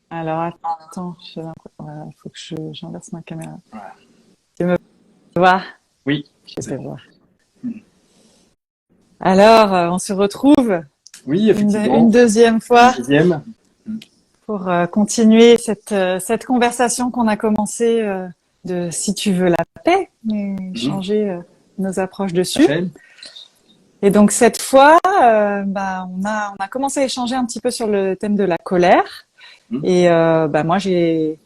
Alors, attends, voilà, il faut que j'inverse ma caméra. Voilà. Tu me vois? Oui, Je te c'est bon. vois. Alors, on se retrouve Oui, une effectivement. deuxième Une fois deuxième. pour continuer cette conversation qu'on a commencée de si tu veux la paix, mais Mhm. changer nos approches Tout à dessus. fait. Et donc cette fois, on a commencé à échanger un petit peu sur le thème de la colère. Mhm. Et moi, j'ai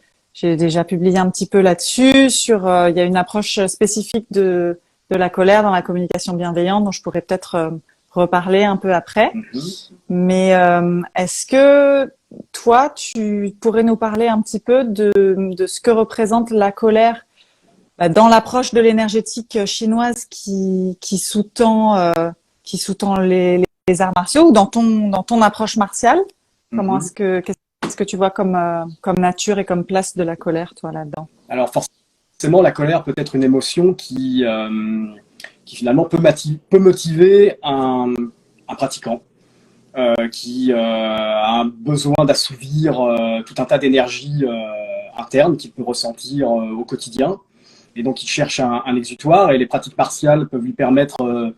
déjà publié un petit peu là-dessus. Il y a une approche spécifique de la colère dans la communication bienveillante, dont je pourrais peut-être reparler un peu après. Mhm. Mais est-ce que toi, tu pourrais nous parler un petit peu de ce que représente la colère dans l'approche de l'énergétique chinoise qui sous-tend les arts martiaux ou dans ton approche martiale? Comment Mhm. qu'est-ce que tu vois comme nature et comme place de la colère, toi, là-dedans? Alors forcément, la colère peut être une émotion qui finalement peut motiver un pratiquant qui a un besoin d'assouvir tout un tas d'énergie interne qu'il peut ressentir au quotidien. Et donc il cherche un exutoire et les pratiques martiales peuvent lui permettre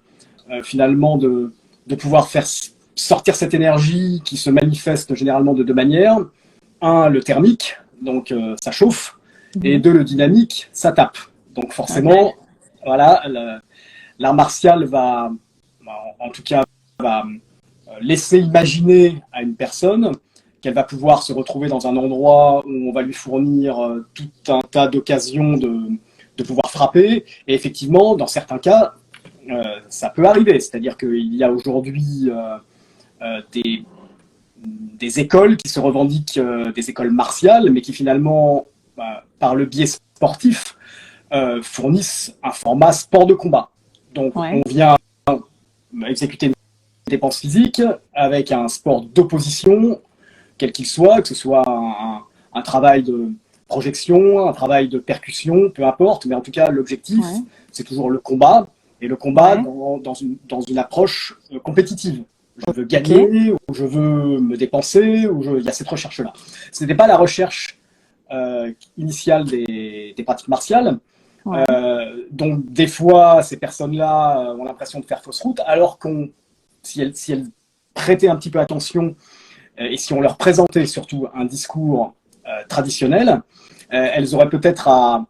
finalement de pouvoir faire sortir cette énergie qui se manifeste généralement de deux manières. Un, le thermique, donc ça chauffe, et Mhm. deux, le dynamique, ça tape. Donc Ok. forcément, voilà, l'art martial en tout cas, va laisser imaginer à une personne qu'elle va pouvoir se retrouver dans un endroit où on va lui fournir tout un tas d'occasions de pouvoir frapper. Et effectivement, dans certains cas, ça peut arriver. C'est-à-dire qu'il y a aujourd'hui des écoles qui se revendiquent des écoles martiales, mais qui finalement, par le biais sportif, fournissent un format sport de combat. Donc on Ouais. vient exécuter une dépense physique avec un sport d'opposition, quel qu'il soit, que ce soit un travail de projection, un travail de percussion, peu importe, mais en tout cas l'objectif, Ouais. c'est toujours le combat, et le combat Ouais. dans une approche compétitive. Je veux Ok. gagner, ou je veux me dépenser, il y a cette recherche-là. Ce n'était pas la recherche initiale des pratiques martiales. Ouais. Donc des fois, ces personnes-là ont l'impression de faire fausse route, alors si elles prêtaient un petit peu attention et si on leur présentait surtout un discours traditionnel, elles auraient peut-être à,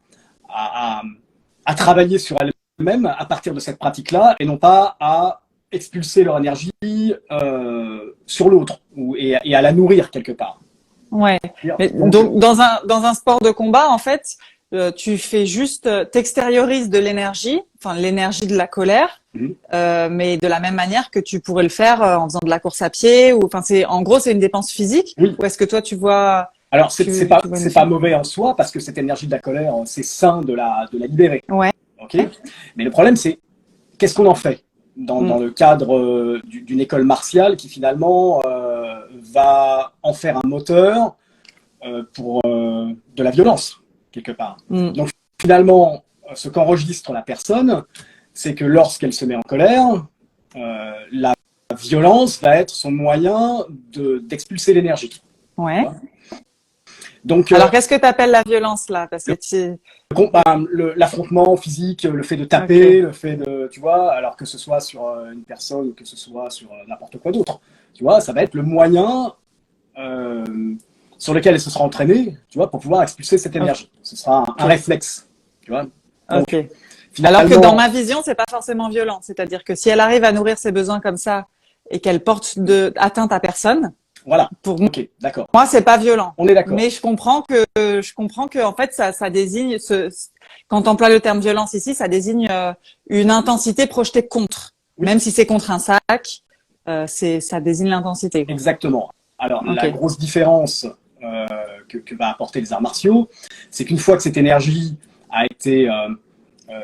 à travailler sur elles-mêmes à partir de cette pratique-là et non pas à expulser leur énergie sur l'autre et à la nourrir quelque part. Ouais. Mais Donc, donc dans un sport de combat, en fait, tu fais juste t'extériorises de l'énergie, enfin l'énergie de la colère, mais de la même manière que tu pourrais le faire en faisant de la course à pied ou enfin c'est en gros c'est une dépense physique oui. ou est-ce que toi tu vois Alors, tu vois une c'est pas différence? mauvais en soi parce que cette énergie de la colère, c'est sain de la libérer. Ouais. Ok. Mais le problème, c'est qu'est-ce qu'on en fait Mm. dans le cadre d'une école martiale qui finalement va en faire un moteur pour de la violence, quelque part. Mm. Donc finalement, ce qu'enregistre la personne, c'est que lorsqu'elle se met en colère, la violence va être son moyen d'expulser l'énergie. Ouais. Donc, Alors qu'est-ce que tu appelles la violence là? Parce que tu l'affrontement physique, le fait de ok. taper, le fait de, tu vois, alors que ce soit sur une personne ou que ce soit sur n'importe quoi d'autre, tu vois, ça va être le moyen euh, sur lequel elle se sera entraînée, tu vois, pour pouvoir expulser cette Ok. énergie. Ce sera un réflexe, tu vois. Ok. Donc, Alors que dans finalement, ma vision, c'est pas forcément violent. C'est-à-dire que si elle arrive à nourrir ses besoins comme ça et qu'elle porte de atteinte à personne, voilà. pour Ok, d'accord. moi, c'est pas violent. On est d'accord. Mais je comprends que en fait, ça désigne quand on emploie le terme violence ici, ça désigne une intensité projetée contre. Oui, Même si c'est contre un sac, ça désigne l'intensité, quoi. exactement. Alors, Ok. la grosse différence que va apporter les arts martiaux, c'est qu'une fois que cette énergie a été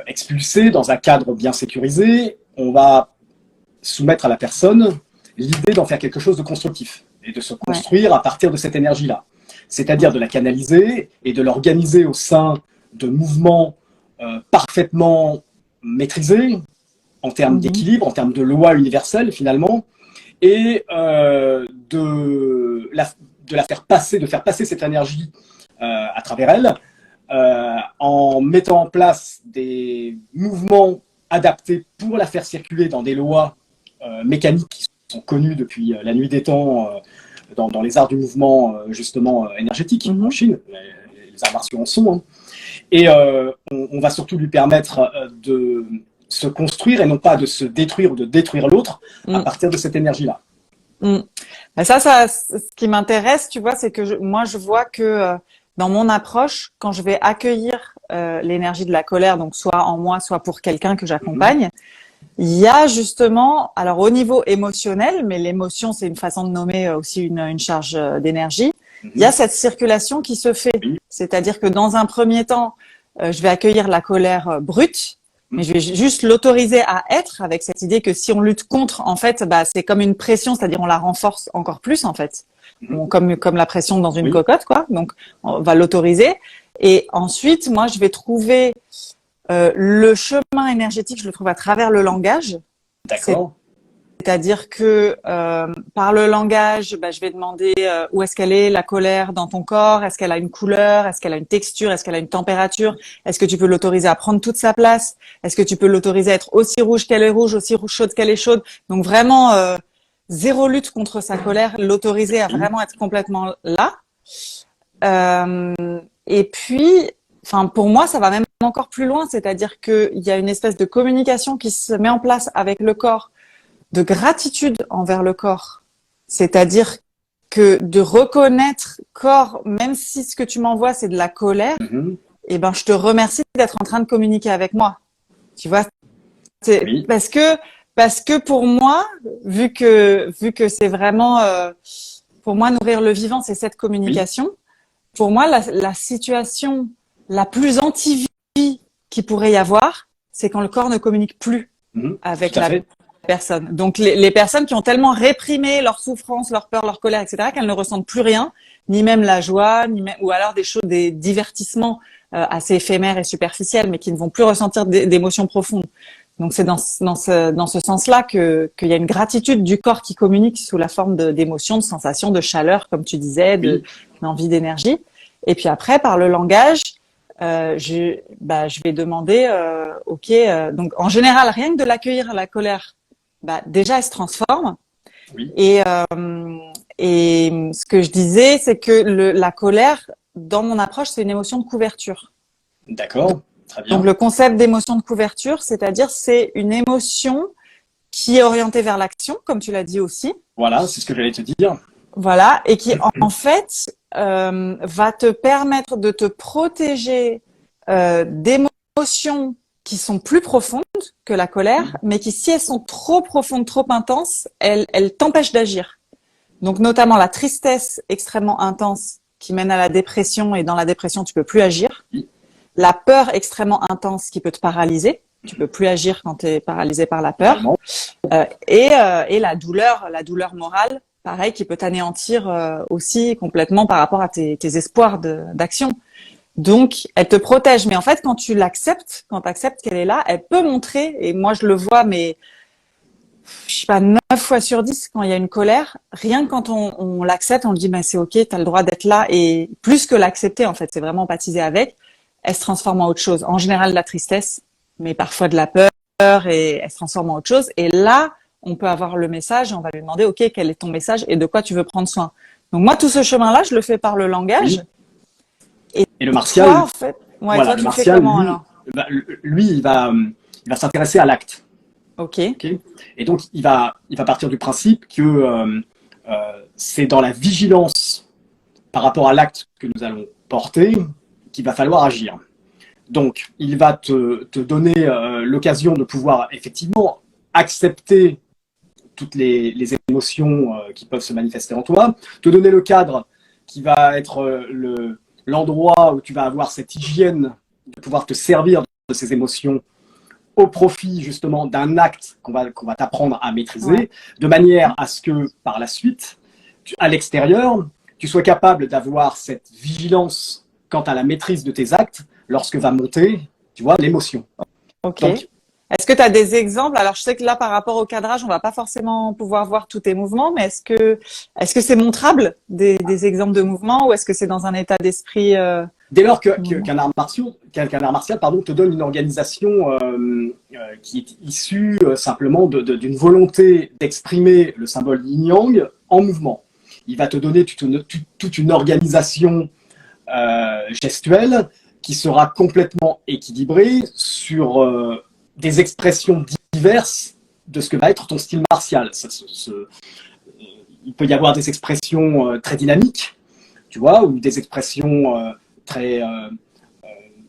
expulsée dans un cadre bien sécurisé, on va soumettre à la personne l'idée d'en faire quelque chose de constructif et de se Ouais. construire à partir de cette énergie-là. C'est-à-dire de la canaliser et de l'organiser au sein de mouvements parfaitement maîtrisés en termes Mhm. d'équilibre, en termes de loi universelle finalement, et de faire passer cette énergie à travers elle, en mettant en place des mouvements adaptés pour la faire circuler dans des lois mécaniques qui sont connues depuis la nuit des temps dans les arts du mouvement justement énergétique en Chine, les arts martiaux en sont. Hein. Et on va surtout lui permettre de se construire et non pas de se détruire ou de détruire l'autre à partir de cette énergie-là. Ben ça, ce qui m'intéresse, tu vois, c'est que moi, je vois que dans mon approche, quand je vais accueillir l'énergie de la colère, donc soit en moi, soit pour quelqu'un que j'accompagne, il y a justement, alors au niveau émotionnel, mais l'émotion, c'est une façon de nommer aussi une charge d'énergie, il y a cette circulation qui se fait. C'est-à-dire que dans un premier temps, je vais accueillir la colère brute, mais je vais juste l'autoriser à être avec cette idée que si on lutte contre, en fait, bah, c'est comme une pression, c'est-à-dire on la renforce encore plus, en fait. Comme la pression dans une cocotte, quoi. Donc, on va l'autoriser. Et ensuite, moi, je vais trouver le chemin énergétique, je le trouve à travers le langage. D'accord. C'est-à-dire que par le langage, bah, je vais demander où est-ce qu'elle est, la colère dans ton corps, est-ce qu'elle a une couleur, est-ce qu'elle a une texture, est-ce qu'elle a une température, est-ce que tu peux l'autoriser à prendre toute sa place, est-ce que tu peux l'autoriser à être aussi rouge qu'elle est rouge, aussi chaude qu'elle est chaude. Donc vraiment, zéro lutte contre sa colère, l'autoriser à vraiment être complètement là. Et puis, enfin pour moi, ça va même encore plus loin, c'est-à-dire qu'il y a une espèce de communication qui se met en place avec le corps, de gratitude envers le corps. C'est-à-dire que de reconnaître corps, même si ce que tu m'envoies, c'est de la colère, eh ben, je te remercie d'être en train de communiquer avec moi. Tu vois? C'est parce que pour moi, vu que c'est vraiment, pour moi, nourrir le vivant, c'est cette communication. Pour moi, la situation la plus anti-vie qui pourrait y avoir, c'est quand le corps ne communique plus avec la personne. Donc les personnes qui ont tellement réprimé leur souffrance, leur peur, leur colère, etc., qu'elles ne ressentent plus rien, ni même la joie, ni même, ou alors des divertissements assez éphémères et superficiels, mais qui ne vont plus ressentir d'émotions profondes. Donc c'est dans ce sens-là qu'il y a une gratitude du corps qui communique sous la forme d'émotions, de sensations, de chaleur, comme tu disais, d'envie, d'énergie. Et puis après, par le langage, je vais demander, donc en général, rien que de l'accueillir la colère, bah déjà elle se transforme. Et ce que je disais, c'est que la colère, dans mon approche, c'est une émotion de couverture. D'accord, très bien. Donc le concept d'émotion de couverture, c'est-à-dire c'est une émotion qui est orientée vers l'action, comme tu l'as dit aussi. Voilà, c'est ce que j'allais te dire. Voilà, et qui en fait va te permettre de te protéger d'émotions qui sont plus profondes que la colère, mais qui, si elles sont trop profondes, trop intenses, elles t'empêchent d'agir. Donc, notamment la tristesse extrêmement intense qui mène à la dépression, et dans la dépression, tu peux plus agir. La peur extrêmement intense qui peut te paralyser. Tu peux plus agir quand tu es paralysé par la peur. Et la douleur morale, pareil, qui peut t'anéantir aussi complètement par rapport à tes espoirs d'action. Donc, elle te protège. Mais en fait, quand tu l'acceptes, quand tu acceptes qu'elle est là, elle peut montrer, et moi je le vois, mais je sais pas, 9 fois sur 10, quand il y a une colère, rien que quand on l'accepte, on le dit, bah, c'est ok, tu as le droit d'être là. Et plus que l'accepter, en fait, c'est vraiment empathiser avec, elle se transforme en autre chose. En général, de la tristesse, mais parfois de la peur, et elle se transforme en autre chose. Et là, on peut avoir le message et on va lui demander, ok, quel est ton message et de quoi tu veux prendre soin. Donc moi, tout ce chemin-là, je le fais par le langage. Et le martial, toi, en fait, voilà, toi, le tu martial, fais comment, alors lui, il va s'intéresser à l'acte. Ok. Et donc, il va partir du principe que c'est dans la vigilance par rapport à l'acte que nous allons porter qu'il va falloir agir. Donc, il va te donner l'occasion de pouvoir effectivement accepter toutes les émotions qui peuvent se manifester en toi, te donner le cadre qui va être l'endroit où tu vas avoir cette hygiène de pouvoir te servir de ces émotions au profit justement d'un acte qu'on va t'apprendre à maîtriser, de manière à ce que par la suite, à l'extérieur, tu sois capable d'avoir cette vigilance quant à la maîtrise de tes actes lorsque va monter, tu vois, l'émotion. Ok. Donc, Est-ce que tu as des exemples? Alors, je sais que là, par rapport au cadrage, on va pas forcément pouvoir voir tous tes mouvements, mais est-ce que c'est montrable des exemples de mouvements ou est-ce que c'est dans un état d'esprit Dès lors qu'un art martial, pardon, te donne une organisation qui est issue simplement d'une volonté d'exprimer le symbole yin-yang en mouvement. Il va te donner toute une organisation gestuelle qui sera complètement équilibrée sur des expressions diverses de ce que va être ton style martial. Il peut y avoir des expressions très dynamiques, tu vois, ou des expressions très,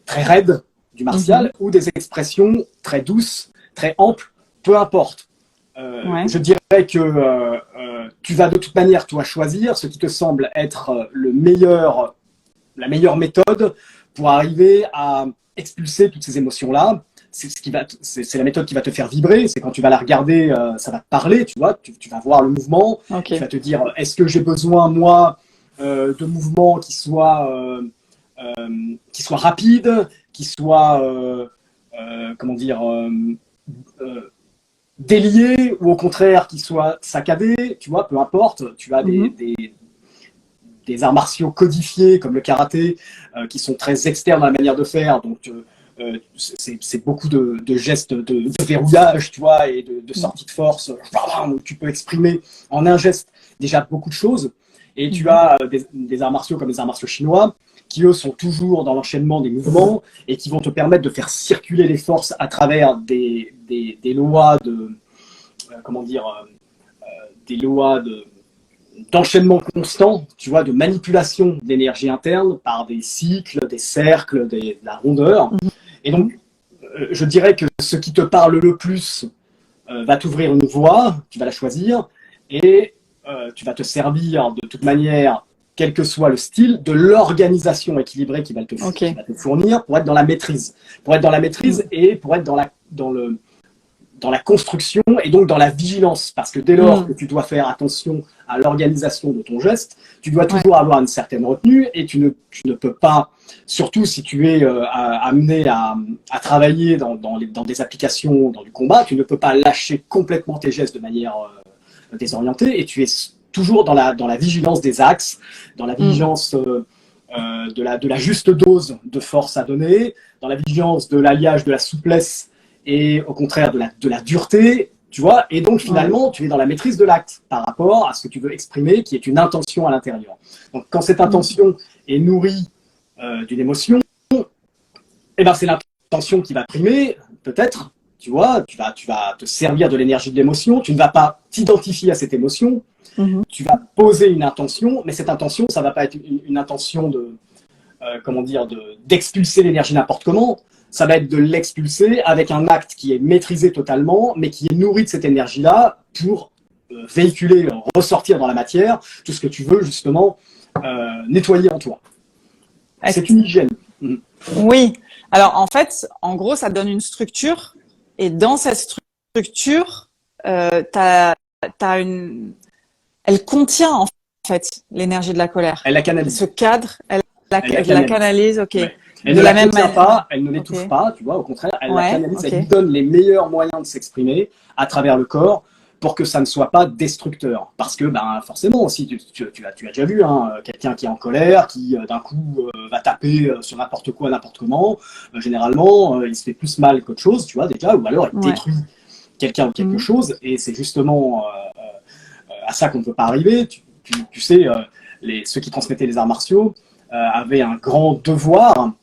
très raides du martial, ou des expressions très douces, très amples, peu importe. Je dirais que tu vas de toute manière, toi, choisir ce qui te semble être la meilleure méthode pour arriver à expulser toutes ces émotions-là. C'est la méthode qui va te faire vibrer. C'est quand tu vas la regarder, ça va te parler, tu vois. Tu vas voir le mouvement. Tu vas te dire, est-ce que j'ai besoin, moi, de mouvements qui soient rapides, qui soient, comment dire, déliés, ou au contraire, qui soient saccadés, tu vois, peu importe. Tu as des arts martiaux codifiés comme le karaté qui sont très externes à la manière de faire, donc c'est beaucoup de gestes de verrouillage, tu vois, et de sortie de force où tu peux exprimer en un geste déjà beaucoup de choses. Et tu as des arts martiaux comme les arts martiaux chinois qui, eux, sont toujours dans l'enchaînement des mouvements et qui vont te permettre de faire circuler les forces à travers des lois de comment dire des lois d'enchaînement constant, tu vois, de manipulation d'énergie interne par des cycles, des cercles, de la rondeur. Et donc, je dirais que ce qui te parle le plus va t'ouvrir une voie, tu vas la choisir, et tu vas te servir de toute manière, quel que soit le style, de l'organisation équilibrée qui va te fournir pour être dans la maîtrise. Pour être dans la maîtrise et pour être dans la construction et donc dans la vigilance. Parce que dès lors que tu dois faire attention à l'organisation de ton geste, tu dois toujours avoir une certaine retenue et tu ne peux pas, surtout si tu es amené à travailler dans des applications, dans du combat, tu ne peux pas lâcher complètement tes gestes de manière désorientée et tu es toujours dans la vigilance des axes, dans la vigilance de la juste dose de force à donner, dans la vigilance de l'alliage de la souplesse et au contraire de la dureté, tu vois, et donc finalement tu es dans la maîtrise de l'acte par rapport à ce que tu veux exprimer, qui est une intention à l'intérieur. Donc quand cette intention est nourrie d'une émotion, eh ben c'est l'intention qui va primer, peut-être, tu vois, tu vas te servir de l'énergie de l'émotion, tu ne vas pas t'identifier à cette émotion, tu vas poser une intention, mais cette intention, ça va pas être une intention d'expulser l'énergie n'importe comment. Ça va être de l'expulser avec un acte qui est maîtrisé totalement, mais qui est nourri de cette énergie-là pour véhiculer, ressortir dans la matière tout ce que tu veux justement nettoyer en toi. C'est une hygiène. Oui. Alors en fait, en gros, ça donne une structure, et dans cette structure, elle contient en fait l'énergie de la colère. Elle la canalise. Ce cadre, elle la canalise, ok. Ouais. Elle ne la contient pas, elle ne l'étouffe pas, tu vois, au contraire, elle la canalise, elle lui donne les meilleurs moyens de s'exprimer à travers le corps pour que ça ne soit pas destructeur. Parce que, forcément, aussi, tu as déjà vu, quelqu'un qui est en colère, qui d'un coup va taper sur n'importe quoi, n'importe comment, généralement, il se fait plus mal qu'autre chose, tu vois, déjà, ou alors il détruit quelqu'un ou quelque chose, et c'est justement à ça qu'on ne peut pas arriver. Tu sais, ceux qui transmettaient les arts martiaux avaient un grand devoir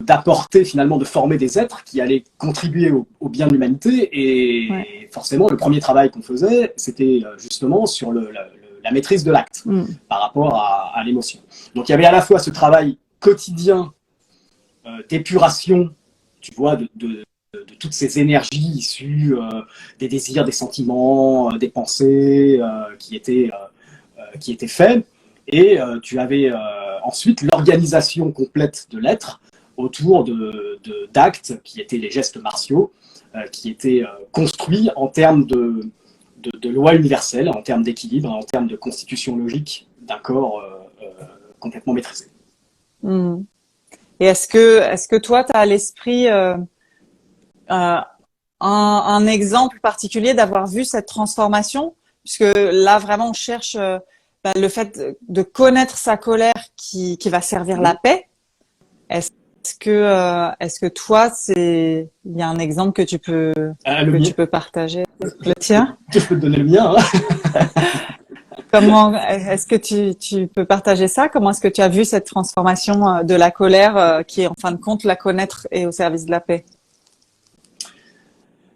d'apporter finalement, de former des êtres qui allaient contribuer au bien de l'humanité. Et forcément, le premier travail qu'on faisait, c'était justement sur la maîtrise de l'acte par rapport à l'émotion. Donc il y avait à la fois ce travail quotidien d'épuration, tu vois, de toutes ces énergies issues des désirs, des sentiments, des pensées qui étaient faits. Et tu avais ensuite l'organisation complète de l'être autour d'actes qui étaient les gestes martiaux, qui étaient construits en termes de lois universelles, en termes d'équilibre, en termes de constitution logique d'un corps complètement maîtrisé. Et est-ce que toi, tu as à l'esprit euh, un exemple particulier d'avoir vu cette transformation, puisque là vraiment on cherche le fait de connaître sa colère qui va servir la paix. Est-ce que toi il y a un exemple que tu peux partager? Le tien? Je peux te donner le mien, hein. Comment est-ce que tu peux partager ça? Comment est-ce que tu as vu cette transformation de la colère qui est en fin de compte la connaître et au service de la paix?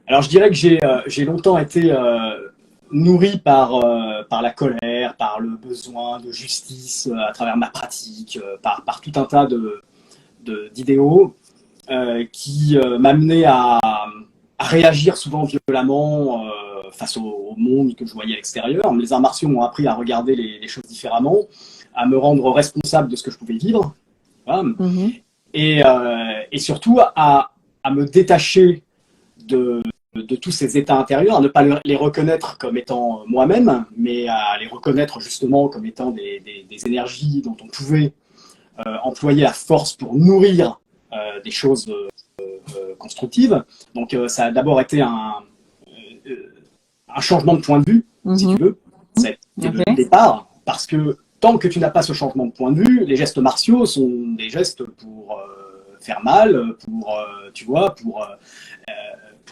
Alors je dirais que j'ai longtemps été nourri par la colère, par le besoin de justice à travers ma pratique, par tout un tas d'idéaux qui m'amenaient à réagir souvent violemment face au monde que je voyais à l'extérieur. Les arts martiaux m'ont appris à regarder les choses différemment, à me rendre responsable de ce que je pouvais vivre, voilà. Et surtout à me détacher de tous ces états intérieurs, à ne pas les reconnaître comme étant moi-même, mais à les reconnaître justement comme étant des énergies dont on pouvait employer la force pour nourrir des choses constructives. Donc ça a d'abord été un changement de point de vue, si tu veux. Ça a été le départ, parce que tant que tu n'as pas ce changement de point de vue, les gestes martiaux sont des gestes pour faire mal, tu vois, pour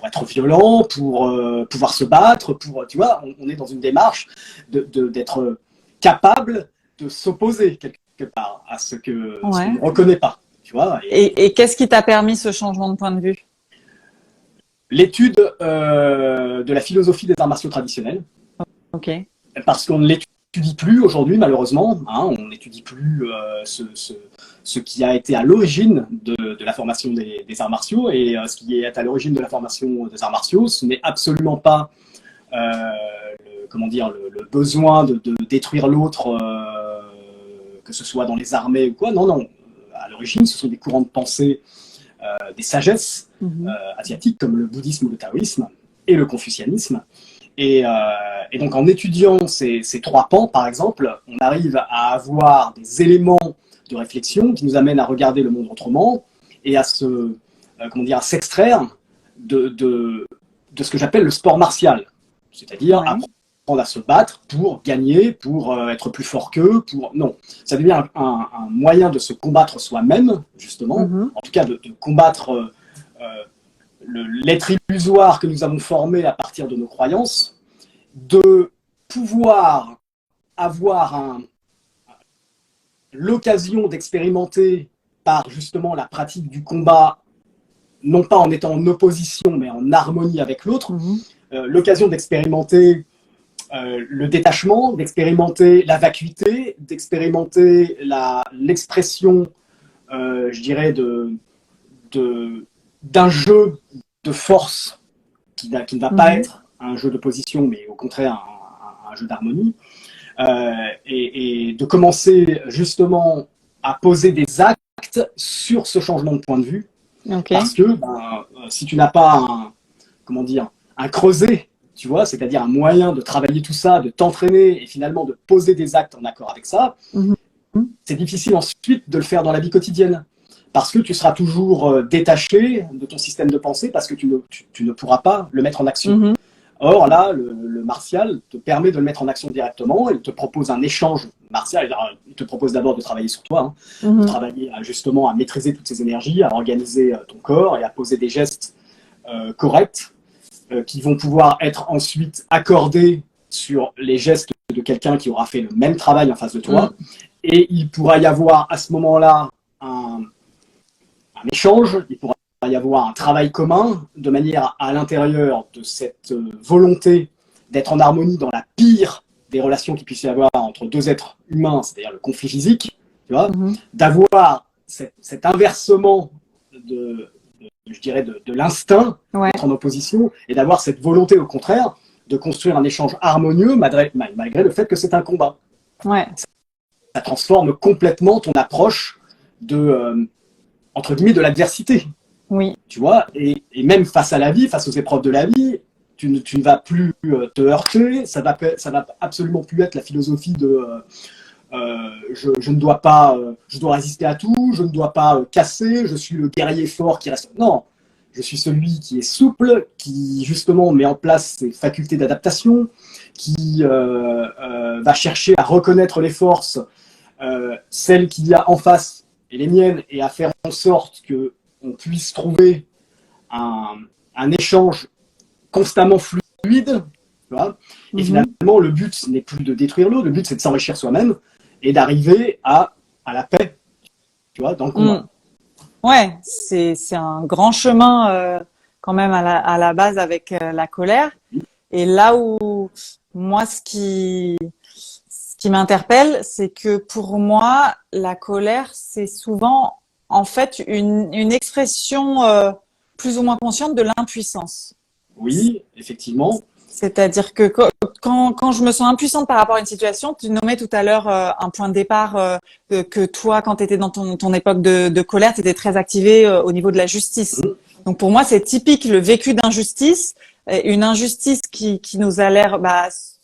être violent, pour pouvoir se battre, tu vois, on est dans une démarche d'être capable de s'opposer quelque part à ce qu'on ne reconnaît pas, tu vois. Et qu'est-ce qui t'a permis ce changement de point de vue? L'étude de la philosophie des arts martiaux traditionnels. Ok. Parce qu'on ne l'étudie plus aujourd'hui, malheureusement. Hein, on n'étudie plus ce qui a été à l'origine de la formation des arts martiaux. Et ce qui est à l'origine de la formation des arts martiaux, ce n'est absolument pas le besoin de détruire l'autre, que ce soit dans les armées ou quoi. Non, non. À l'origine, ce sont des courants de pensée, des sagesses asiatiques, comme le bouddhisme ou le taoïsme, et le confucianisme. Et donc, en étudiant ces trois pans, par exemple, on arrive à avoir des éléments de réflexion qui nous amènent à regarder le monde autrement et à s'extraire de ce que j'appelle le sport martial, c'est-à-dire apprendre à se battre pour gagner, pour être plus fort qu'eux, non, ça devient un moyen de se combattre soi-même, justement, en tout cas de combattre l'être illusoire que nous avons formé à partir de nos croyances, de pouvoir avoir l'occasion d'expérimenter par justement la pratique du combat, non pas en étant en opposition, mais en harmonie avec l'autre, l'occasion d'expérimenter le détachement, d'expérimenter la vacuité, d'expérimenter l'expression, je dirais, d'un jeu de force qui ne va pas être un jeu de position, mais au contraire un jeu d'harmonie, et de commencer justement à poser des actes sur ce changement de point de vue, parce que si tu n'as pas un creuset, tu vois, c'est-à-dire un moyen de travailler tout ça, de t'entraîner et finalement de poser des actes en accord avec ça, c'est difficile ensuite de le faire dans la vie quotidienne. Parce que tu seras toujours détaché de ton système de pensée, parce que tu ne pourras pas le mettre en action. Or, là, le martial te permet de le mettre en action directement. Il te propose un échange martial. Il te propose d'abord de travailler sur toi, de travailler justement à maîtriser toutes ces énergies, à organiser ton corps et à poser des gestes corrects qui vont pouvoir être ensuite accordés sur les gestes de quelqu'un qui aura fait le même travail en face de toi. Et il pourra y avoir à ce moment-là un échange, il pourra y avoir un travail commun, de manière à l'intérieur de cette volonté d'être en harmonie dans la pire des relations qu'il puisse y avoir entre deux êtres humains, c'est-à-dire le conflit physique, tu vois, d'avoir cet inversement je dirais, de l'instinct, d'être en opposition, et d'avoir cette volonté, au contraire, de construire un échange harmonieux, malgré le fait que c'est un combat. Ça transforme complètement ton approche entre guillemets, de l'adversité. Tu vois, et même face à la vie, face aux épreuves de la vie, tu ne vas plus te heurter, ça va absolument plus être la philosophie de je ne dois pas, je dois résister à tout, je ne dois pas casser, je suis le guerrier fort qui reste. Non, je suis celui qui est souple, qui justement met en place ses facultés d'adaptation, qui va chercher à reconnaître les forces, celles qu'il y a en face et les miennes, et à faire en sorte qu'on puisse trouver un échange constamment fluide. Tu vois. Et finalement, le but n'est plus de détruire l'autre, le but c'est de s'enrichir soi-même et d'arriver à la paix, tu vois, dans le combat. Ouais, c'est un grand chemin quand même à la base avec la colère. Et là où moi, ce qui m'interpelle, c'est que pour moi, la colère, c'est souvent en fait une expression plus ou moins consciente de l'impuissance. Oui, effectivement. C'est-à-dire que quand je me sens impuissante par rapport à une situation, tu nommais tout à l'heure un point de départ que toi, quand tu étais dans ton époque de colère, tu étais très activée au niveau de la justice. Donc pour moi, c'est typique le vécu d'injustice, une injustice qui nous a l'air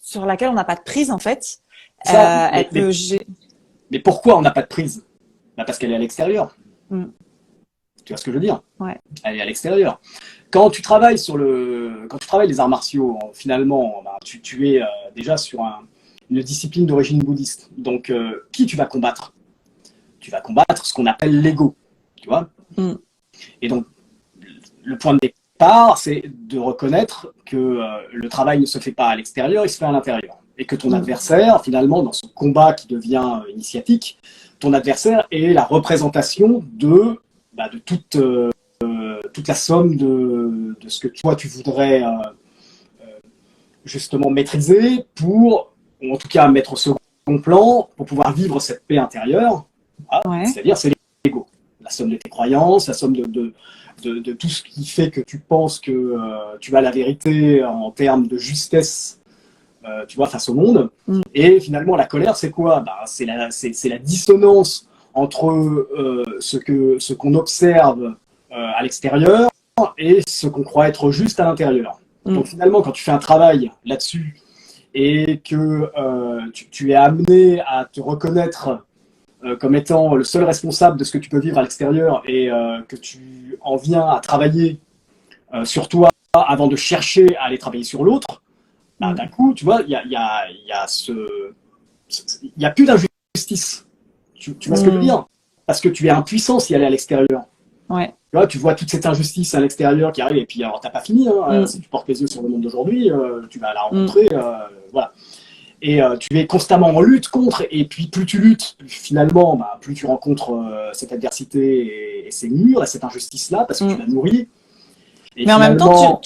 sur laquelle on n'a pas de prise en fait. Ça, mais pourquoi on n'a pas de prise? Parce qu'elle est à l'extérieur. Tu vois ce que je veux dire? Ouais. Elle est à l'extérieur. Quand tu travailles les arts martiaux, finalement, tu es déjà sur une discipline d'origine bouddhiste. Donc, qui tu vas combattre? Tu vas combattre ce qu'on appelle l'ego, tu vois. Et donc, le point de départ, c'est de reconnaître que le travail ne se fait pas à l'extérieur, il se fait à l'intérieur. Et que ton adversaire, finalement, dans ce combat qui devient initiatique, ton adversaire est la représentation de toute la somme de ce que toi tu voudrais justement maîtriser ou en tout cas mettre au second plan pour pouvoir vivre cette paix intérieure. Voilà. C'est-à-dire, c'est l'ego. La somme de tes croyances, la somme de tout ce qui fait que tu penses que tu as la vérité en termes de justesse, tu vois, face au monde. Et finalement, la colère, c'est quoi? C'est la dissonance entre ce qu'on observe à l'extérieur et ce qu'on croit être juste à l'intérieur. Donc finalement, quand tu fais un travail là-dessus et que tu es amené à te reconnaître comme étant le seul responsable de ce que tu peux vivre à l'extérieur et que tu en viens à travailler sur toi avant de chercher à aller travailler sur l'autre, d'un coup, tu vois, il y a plus d'injustice. Tu vois ce que je veux dire? Parce que tu es impuissant si elle est à l'extérieur. Ouais. Tu vois toute cette injustice à l'extérieur qui arrive, et puis alors t'as pas fini. Si tu portes les yeux sur le monde d'aujourd'hui, tu vas la rencontrer. Voilà. Et tu es constamment en lutte contre, et puis plus tu luttes, finalement, plus tu rencontres cette adversité et ces murs, et cette injustice-là, parce que tu la nourris. Et mais en même temps,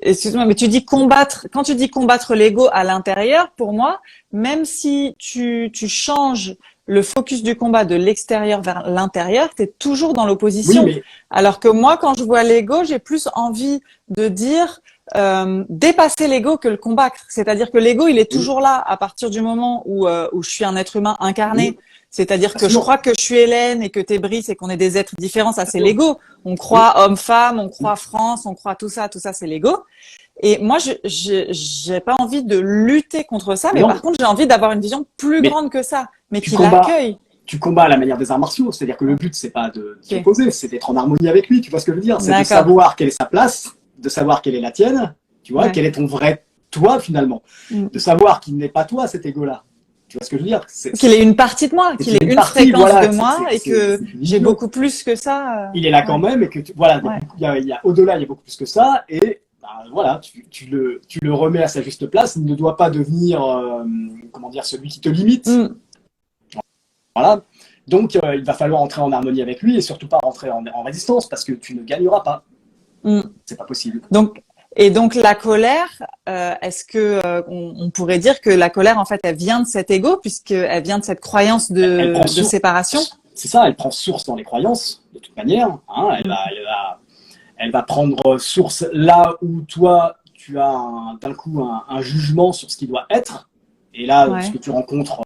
excuse-moi, mais tu dis combattre. Quand tu dis combattre l'ego à l'intérieur, pour moi, même si tu changes le focus du combat de l'extérieur vers l'intérieur, tu es toujours dans l'opposition. Oui, mais... Alors que moi, quand je vois l'ego, j'ai plus envie de dire dépasser l'ego que le combattre. C'est-à-dire que l'ego, il est toujours là à partir du moment où je suis un être humain incarné. C'est-à-dire que je crois que je suis Hélène et que t'es Brice et qu'on est des êtres différents. Ça, c'est l'ego. On croit homme-femme, on croit France, on croit tout ça, c'est l'ego. Et moi, j'ai pas envie de lutter contre ça, mais par contre, j'ai envie d'avoir une vision plus grande que ça, mais qui l'accueille. Tu combats à la manière des arts martiaux, c'est-à-dire que le but, c'est pas de s'y opposer, c'est d'être en harmonie avec lui, tu vois ce que je veux dire? C'est de savoir quelle est sa place, de savoir quelle est la tienne, tu vois, quel est ton vrai toi, finalement. De savoir qu'il n'est pas toi, cet ego-là. Tu vois ce que je veux dire? Qu'il est une partie de moi, qu'il est une fréquence de moi et que j'ai beaucoup plus que ça. Il est là quand même et que, voilà, il y a au-delà, il y a beaucoup plus que ça et voilà, tu le remets à sa juste place. Il ne doit pas devenir, comment dire, celui qui te limite. Voilà. Donc, il va falloir entrer en harmonie avec lui et surtout pas rentrer en résistance parce que tu ne gagneras pas. C'est pas possible. Donc la colère, est-ce que on pourrait dire que la colère, en fait, elle vient de cet ego puisqu'elle vient de cette croyance de séparation? C'est ça, elle prend source dans les croyances, de toute manière. Hein, elle va prendre source là où toi, tu as d'un coup un jugement sur ce qui doit être. Et là, ce que tu rencontres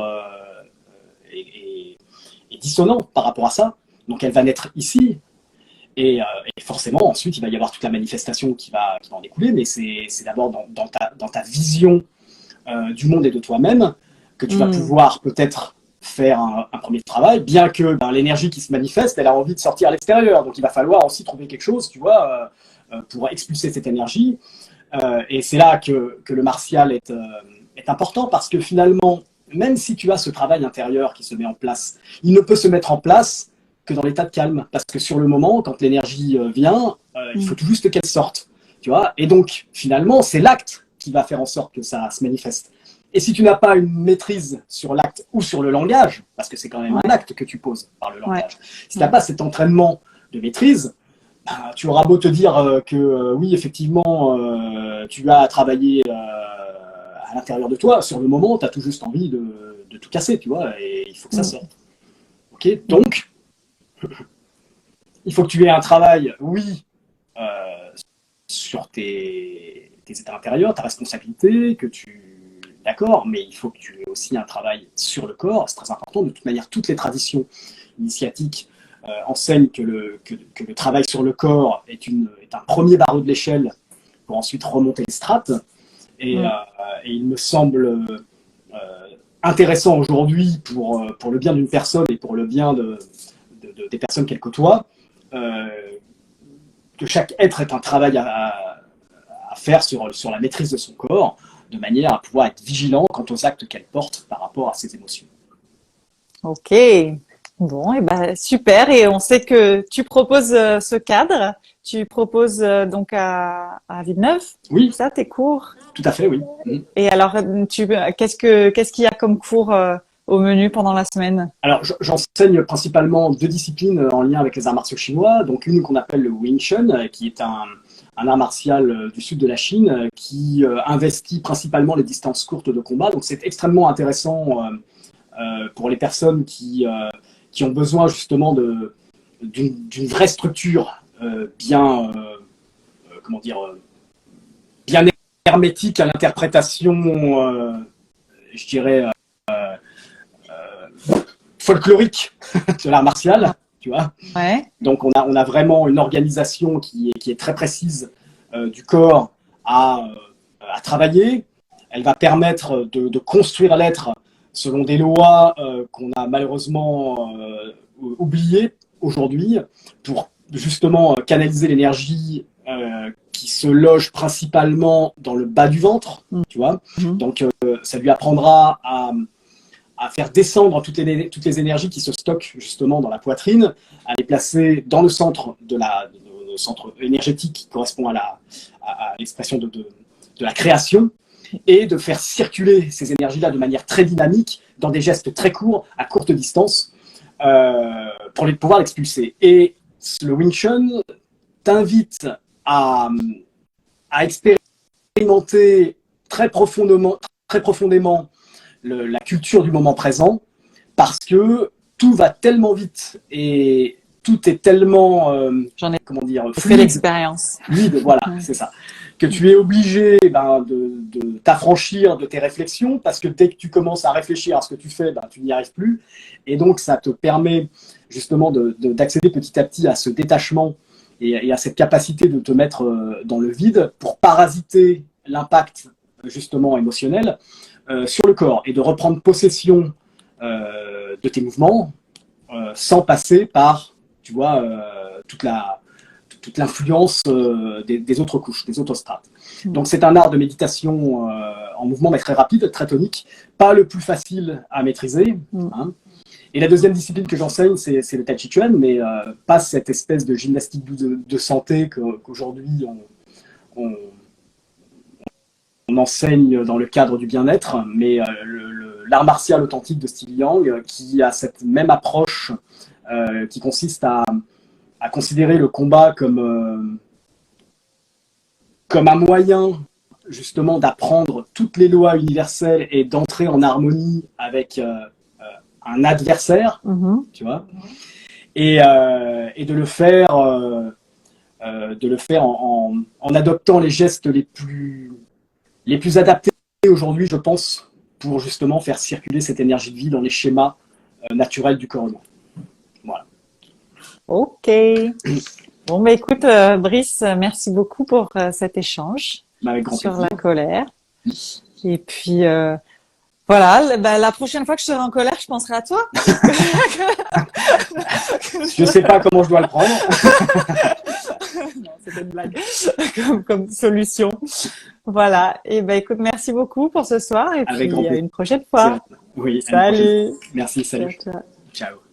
est dissonant par rapport à ça. Donc, elle va naître ici. Et forcément, ensuite, il va y avoir toute la manifestation qui va en découler. Mais c'est d'abord dans ta vision du monde et de toi-même que tu vas pouvoir peut-être faire un premier travail, bien que l'énergie qui se manifeste, elle a envie de sortir à l'extérieur. Donc il va falloir aussi trouver quelque chose, tu vois, pour expulser cette énergie. Et c'est là que le martial est important, parce que finalement, même si tu as ce travail intérieur qui se met en place, il ne peut se mettre en place que dans l'état de calme. Parce que sur le moment, quand l'énergie vient, il faut tout juste qu'elle sorte. Tu vois. Et donc, finalement, c'est l'acte qui va faire en sorte que ça se manifeste. Et si tu n'as pas une maîtrise sur l'acte ou sur le langage, parce que c'est quand même un acte que tu poses par le langage, si tu n'as pas cet entraînement de maîtrise, tu auras beau te dire que oui, effectivement, tu as travaillé à l'intérieur de toi, sur le moment, tu as tout juste envie de tout casser, tu vois, et il faut que ça sorte. Ok, donc, il faut que tu aies un travail, oui, sur tes états intérieurs, ta responsabilité, d'accord, mais il faut que tu aies aussi un travail sur le corps, c'est très important. De toute manière, toutes les traditions initiatiques enseignent que le travail sur le corps est un premier barreau de l'échelle pour ensuite remonter les strates. Et il me semble intéressant aujourd'hui pour le bien d'une personne et pour le bien des personnes qu'elle côtoie, que chaque être est un travail à faire sur la maîtrise de son corps, de manière à pouvoir être vigilant quant aux actes qu'elle porte par rapport à ses émotions. Ok, bon, et ben super. Et on sait que tu proposes ce cadre. Tu proposes donc à Villeneuve. Oui. Ça, tes cours. Tout à fait, oui. Et alors, qu'est-ce qu'il y a comme cours au menu pendant la semaine? Alors, j'enseigne principalement 2 disciplines en lien avec les arts martiaux chinois. Donc, une qu'on appelle le Wing Chun, qui est un art martial du sud de la Chine, qui investit principalement les distances courtes de combat. Donc, c'est extrêmement intéressant pour les personnes qui ont besoin justement d'une vraie structure bien, comment dire, bien hermétique à l'interprétation, je dirais, folklorique de l'art martial, tu vois. Ouais. Donc on a vraiment une organisation qui est très précise du corps à travailler. Elle va permettre de construire l'être selon des lois qu'on a malheureusement oubliées aujourd'hui, pour justement canaliser l'énergie qui se loge principalement dans le bas du ventre, tu vois. Donc ça lui apprendra à faire descendre toutes les énergies qui se stockent justement dans la poitrine, à les placer dans le centre le centre énergétique qui correspond à l'expression de la création, et de faire circuler ces énergies-là de manière très dynamique, dans des gestes très courts, à courte distance, pour pouvoir l'expulser. Et le Wing Chun t'invite à expérimenter très profondément la culture du moment présent, parce que tout va tellement vite et tout est tellement comment dire, fait l'expérience. Fluide, voilà, c'est ça. Que tu es obligé de t'affranchir de tes réflexions, parce que dès que tu commences à réfléchir à ce que tu fais, tu n'y arrives plus. Et donc, ça te permet justement d'accéder petit à petit à ce détachement et à cette capacité de te mettre dans le vide pour parasiter l'impact justement émotionnel sur le corps, et de reprendre possession de tes mouvements sans passer par, tu vois, toute l'influence des autres couches, des autres strates. Donc c'est un art de méditation en mouvement, mais très rapide, très tonique, pas le plus facile à maîtriser. Hein. Et la deuxième discipline que j'enseigne, c'est le Tai Chi Chuan, mais pas cette espèce de gymnastique de santé qu'aujourd'hui on enseigne dans le cadre du bien-être, mais l'art martial authentique de style Yang, qui a cette même approche qui consiste à considérer le combat comme un moyen justement d'apprendre toutes les lois universelles et d'entrer en harmonie avec un adversaire, tu vois, et de le faire en adoptant les gestes les plus adaptés aujourd'hui, je pense, pour justement faire circuler cette énergie de vie dans les schémas naturels du corps humain. Voilà. Ok. Bon, écoute, Brice, merci beaucoup pour cet échange Avec grand sur plaisir. la colère. Et puis, Voilà, bah, la prochaine fois que je serai en colère, je penserai à toi. Je sais pas comment je dois le prendre. Non, c'était une blague. Comme solution. Voilà. Et ben écoute, merci beaucoup pour ce soir et Avec grand puis à plaisir. une prochaine fois. Oui, à une prochaine fois. Salut. Merci, salut. Ciao, ciao. Ciao.